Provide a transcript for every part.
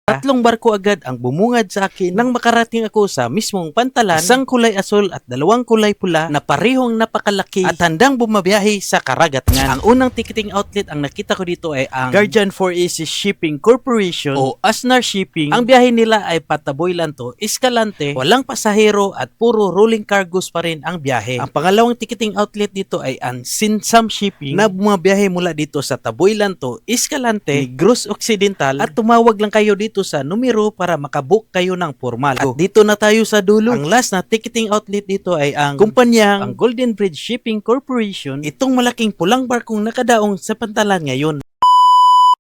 Tatlong barko agad ang bumungad sa akin nang makarating ako sa mismong pantalan, isang kulay asul at dalawang kulay pula na parehong napakalaki at handang bumabiyahe sa karagatngan. Ang unang ticketing outlet ang nakita ko dito ay ang Guardian 4AC Shipping Corporation o Asnar Shipping. Ang biyahe nila ay Pataboy Lanto, Escalante, walang pasahero at puro rolling cargos pa rin ang biyahe. Ang pangalawang ticketing outlet dito ay ang Sinsam Shipping na bumabiyahe mula dito sa Taboy Lanto, Escalante, Negros Occidental at tumawag lang kayo dito sa numero para makabook kayo ng formal. At dito na tayo sa dulo. Ang last na ticketing outlet dito ay ang kumpanyang Golden Bridge Shipping Corporation. Itong malaking pulang barkong nakadaong sa pantalan ngayon.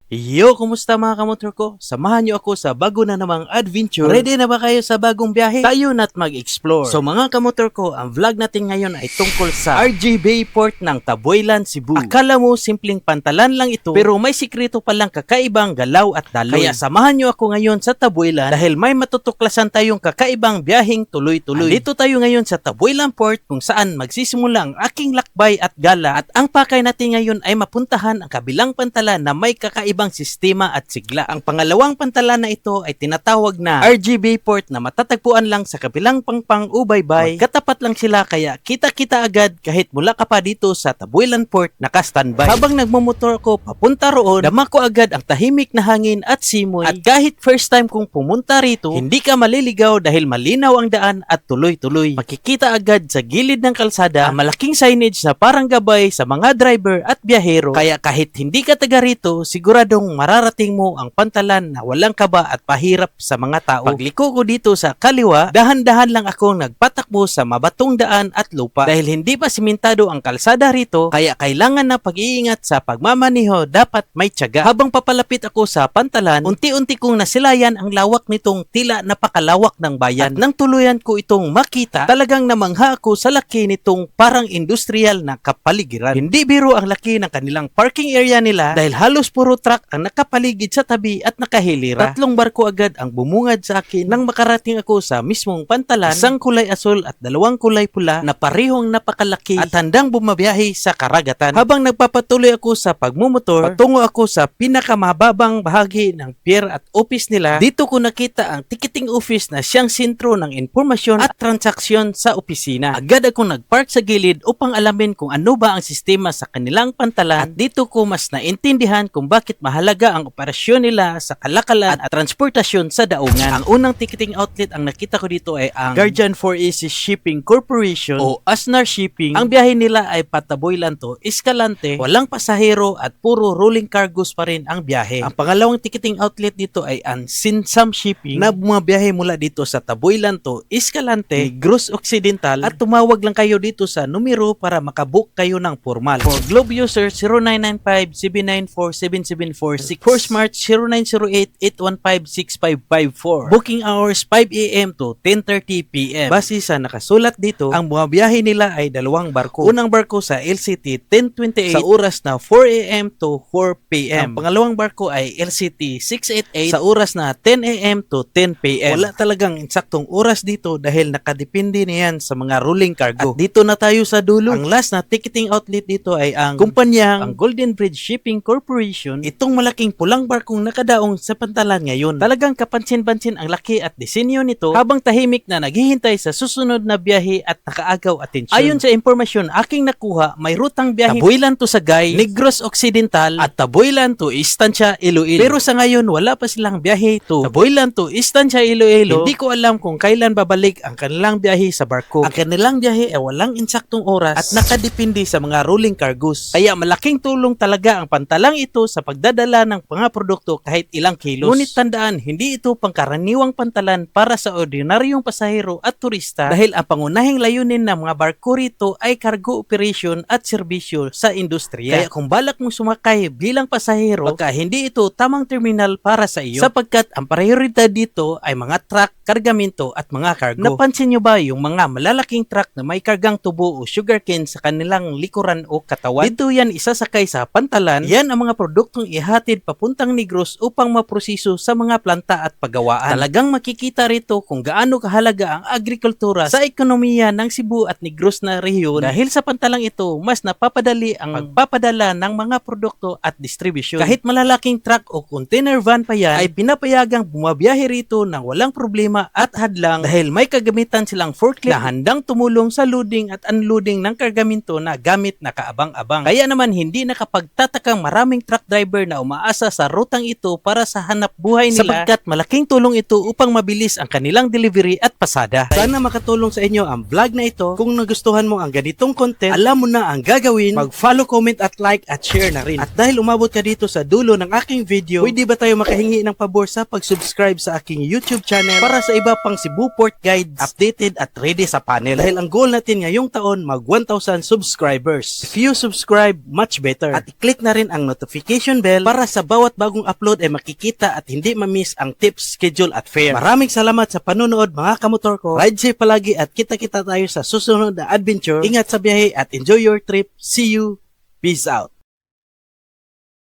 Yo, kumusta mga kamotor ko? Samahan nyo ako sa bago na namang adventure. Ready na ba kayo sa bagong biyahe? Tayo na't mag-explore. So mga kamotor ko, ang vlog natin ngayon ay tungkol sa RJ Bay Port ng Taboylan, Cebu. Akala mo simpleng pantalan lang ito, pero may sikreto palang kakaibang galaw at daloy. Kaya samahan nyo ako ngayon sa Taboylan dahil may matutuklasan tayong kakaibang biyaheng tuloy-tuloy. Dito tayo ngayon sa Taboylan Port kung saan magsisimula ang aking lakbay at gala. At ang pakay natin ngayon ay mapuntahan ang kabilang pantalan na may kakaibang sistema at sigla. Ang pangalawang pantalan na ito ay tinatawag na RJ Bay Port na matatagpuan lang sa kabilang pangpang Ubaybay. Magkatapat lang sila kaya kita-kita agad kahit mula ka pa dito sa Taboylan Port naka-standby. Habang nagmumotor ko papunta roon, dama ko agad ang tahimik na hangin at simoy. At kahit first time kong pumunta rito, hindi ka maliligaw dahil malinaw ang daan at tuloy-tuloy. Makikita agad sa gilid ng kalsada ang malaking signage na parang gabay sa mga driver at biyahero. Kaya kahit hindi ka taga rito, siguradong mararating mo ang pantalan na walang kaba at pahirap sa mga tao. Pagliko ko dito sa kaliwa, dahan-dahan lang akong nagpatakbo sa mabatong daan at lupa. Dahil hindi pa simentado ang kalsada rito, kaya kailangan na pag-iingat sa pagmamaniho, dapat may tiyaga. Habang papalapit ako sa pantalan, unti-unti kong nasilayan ang lawak nitong tila napakalawak ng bayan. At nang tuluyan ko itong makita, talagang namangha ako sa laki nitong parang industrial na kapaligiran. Hindi biro ang laki ng kanilang parking area nila dahil halos puro truck ang nakapaligid sa tabi at nakahilira. Tatlong barko agad ang bumungad sa akin nang makarating ako sa mismong pantalan, isang kulay asul at dalawang kulay pula na parehong napakalaki at handang bumabiyahe sa karagatan. Habang nagpapatuloy ako sa pagmumotor, patungo ako sa pinakamababang bahagi ng pier at office nila. Dito ko nakita ang ticketing office na siyang sentro ng impormasyon at transaksyon sa opisina. Agad akong nagpark sa gilid upang alamin kung ano ba ang sistema sa kanilang pantalan at dito ko mas naintindihan kung bakit mahalaga ang operasyon nila sa kalakalan at transportasyon sa daungan. Ang unang ticketing outlet ang nakita ko dito ay ang Guardian 4AC Shipping Corporation o Asnar Shipping. Ang biyahe nila ay Pataboy Lanto, Escalante, walang pasahero at puro rolling cargos pa rin ang biyahe. Ang pangalawang ticketing outlet dito ay ang Sinsam Shipping na bumabiyahe mula dito sa Taboy Lanto, Escalante, Negros Occidental at tumawag lang kayo dito sa numero para makabook kayo ng formal. For Globe user 0995-794-7746. For Smart 0908-815-6554. Booking hours 5 AM to 10:30 PM. Base sa nakasulat dito, ang bumabiyahe nila ay dalawang barko. Unang barko sa LCT 1028 sa oras na 4 AM to 4 PM. Ang pangalawang barko ay LCT 688 sa oras na 10 AM to 10 PM. Wala talagang eksaktong oras dito dahil nakadepende niyan sa mga rolling cargo. At dito na tayo sa dulo. Ang last na ticketing outlet dito ay ang kumpanyang Golden Bridge Shipping Corporation. Itong malaking pulang barkong nakadaong sa pantalan ngayon. Talagang kapansin-pansin ang laki at disenyo nito habang tahimik na naghihintay sa susunod na biyahe at nakaagaw atensyon. Ayon sa impormasyon aking nakuha, may rutang biyahe Taboylan to Sagay, Negros Occidental at Taboylan to Estancia, Iloilo. Pero sa ngayon wala pa silang biyahe to Taboylan to Estancia, Iloilo. Hindi ko alam kung kailan babalik ang kanilang biyahe sa barko. Ang kanilang biyahe ay walang insaktong oras at nakadepende sa mga rolling cargos. Kaya malaking tulong talaga ang pantalang ito sa pagdadala ng mga produkto kahit ilang kilos. Ngunit tandaan, hindi ito pangkaraniwang pantalan para sa ordinaryong pasahero at turista dahil ang pangunahing layunin ng mga barko rito ay cargo operation at serbisyo sa industriya. Kaya kung balak mong sumakay bilang pasahero, baka hindi ito tamang terminal para sa iyo sapagkat ang prioridad dito ay mga truck, kargamento at mga cargo. Napansin nyo ba yung mga malalaking truck na may kargang tubo o sugarcane sa kanilang likuran o katawan? Dito yan isasakay sa pantalan. Yan ang mga produktong ihatid papuntang Negros upang maproseso sa mga planta at pagawaan. Talagang makikita rito kung gaano kahalaga ang agrikultura sa ekonomiya ng Cebu at Negros na rehiyon. Dahil sa pantalang ito, mas napapadali ang pagpapadala ng mga produkto at distribusyon. Kahit malalaking truck o container van pa yan, ay pinapayagang bumabiyahe rito ng walang problema at hadlang dahil may kagamitan silang forklift na handang tumulong sa loading at unloading ng kargamento na gamit na kaabang-abang. Kaya naman hindi nakapagtatakang maraming truck driver na umaasa sa rutang ito para sa hanap buhay nila sapagkat malaking tulong ito upang mabilis ang kanilang delivery at pasada. Sana makatulong sa inyo ang vlog na ito. Kung nagustuhan mo ang ganitong content, alam mo na ang gagawin, mag-follow, comment at like at share na rin. At dahil umabot ka dito sa dulo ng aking video, pwede ba tayo makahingi ng pabor sa pag-subscribe sa aking YouTube channel para sa iba pang Cebu Port Guides updated at ready sa panel. Dahil ang goal natin ngayong taon mag 1,000 subscribers. If you subscribe, much better. At i-click na rin ang notification bell para sa bawat bagong upload ay makikita at hindi ma-miss ang tips, schedule at fare. Maraming salamat sa panonood mga kamotor ko. Ride safe palagi at kita-kita tayo sa susunod na adventure. Ingat sa biyahe at enjoy your trip. See you. Peace out.